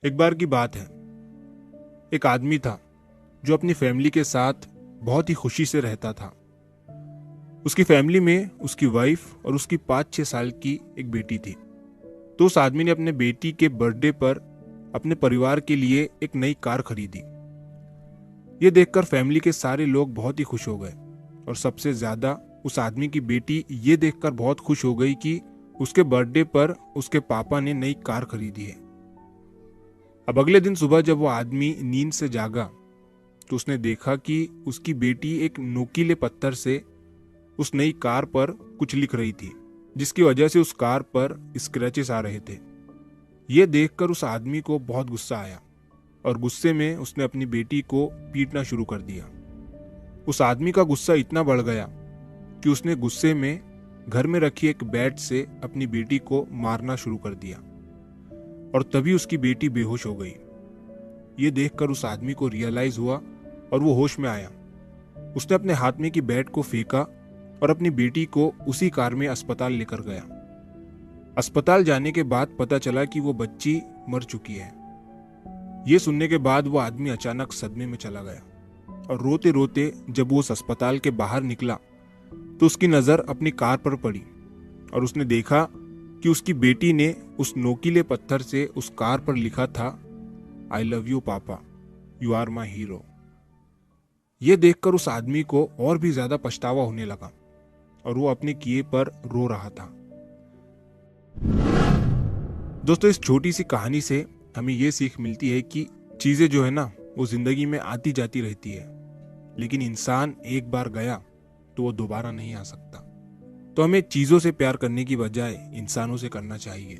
एक बार की बात है। एक आदमी था जो अपनी फैमिली के साथ बहुत ही खुशी से रहता था। उसकी फैमिली में उसकी वाइफ और उसकी 5-6 साल की एक बेटी थी। तो उस आदमी ने अपने बेटी के बर्थडे पर अपने परिवार के लिए एक नई कार खरीदी। ये देखकर फैमिली के सारे लोग बहुत ही खुश हो गए और सबसे ज्यादा उस आदमी की बेटी ये देखकर बहुत खुश हो गई कि उसके बर्थडे पर उसके पापा ने नई कार खरीदी है। अब अगले दिन सुबह जब वो आदमी नींद से जागा तो उसने देखा कि उसकी बेटी एक नोकीले पत्थर से उस नई कार पर कुछ लिख रही थी, जिसकी वजह से उस कार पर स्क्रैचेस आ रहे थे। ये देखकर उस आदमी को बहुत गुस्सा आया और गुस्से में उसने अपनी बेटी को पीटना शुरू कर दिया। उस आदमी का गुस्सा इतना बढ़ गया कि उसने गुस्से में घर में रखी एक बैट से अपनी बेटी को मारना शुरू कर दिया और तभी उसकी बेटी बेहोश हो गई। ये देखकर उस आदमी को रियलाइज हुआ और वो होश में आया। उसने अपने हाथ में की बैट को फेंका और अपनी बेटी को उसी कार में अस्पताल लेकर गया। अस्पताल जाने के बाद पता चला कि वो बच्ची मर चुकी है। ये सुनने के बाद वो आदमी अचानक सदमे में चला गया और रोते रोते जब वो उस अस्पताल के बाहर निकला तो उसकी नजर अपनी कार पर पड़ी और उसने देखा कि उसकी बेटी ने उस नोकीले पत्थर से उस कार पर लिखा था, आई लव यू पापा, यू आर माई हीरो। यह देखकर उस आदमी को और भी ज्यादा पछतावा होने लगा और वो अपने किए पर रो रहा था। दोस्तों, इस छोटी सी कहानी से हमें यह सीख मिलती है कि चीजें जो है ना वो जिंदगी में आती जाती रहती है, लेकिन इंसान एक बार गया तो वो दोबारा नहीं आ सकता। तो हमें चीजों से प्यार करने की बजाय इंसानों से करना चाहिए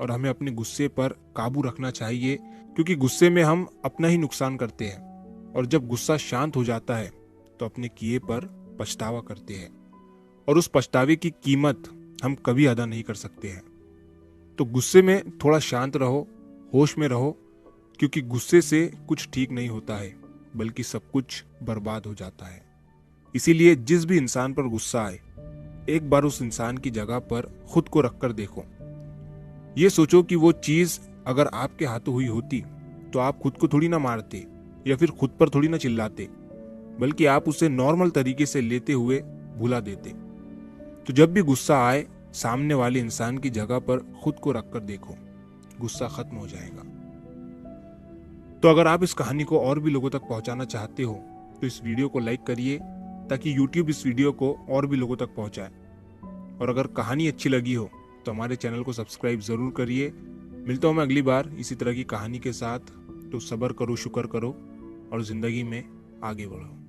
और हमें अपने गुस्से पर काबू रखना चाहिए, क्योंकि गुस्से में हम अपना ही नुकसान करते हैं और जब गुस्सा शांत हो जाता है तो अपने किए पर पछतावा करते हैं और उस पछतावे की कीमत हम कभी अदा नहीं कर सकते हैं। तो गुस्से में थोड़ा शांत रहो, होश में रहो, क्योंकि गुस्से से कुछ ठीक नहीं होता है बल्कि सब कुछ बर्बाद हो जाता है। इसीलिए जिस भी इंसान पर गुस्सा आए, एक बार उस इंसान की जगह पर खुद को रखकर देखो। ये सोचो कि वो चीज अगर आपके हाथों हुई होती तो आप खुद को थोड़ी ना मारते या फिर खुद पर थोड़ी ना चिल्लाते, बल्कि आप उसे नॉर्मल तरीके से लेते हुए भुला देते। तो जब भी गुस्सा आए, सामने वाले इंसान की जगह पर खुद को रखकर देखो, गुस्सा खत्म हो जाएगा। तो अगर आप इस कहानी को और भी लोगों तक पहुंचाना चाहते हो तो इस वीडियो को लाइक करिए ताकि YouTube इस वीडियो को और भी लोगों तक पहुंचाए। और अगर कहानी अच्छी लगी हो तो हमारे चैनल को सब्सक्राइब जरूर करिए। मिलता हूं मैं अगली बार इसी तरह की कहानी के साथ। तो सब्र करो, शुक्र करो और जिंदगी में आगे बढ़ो।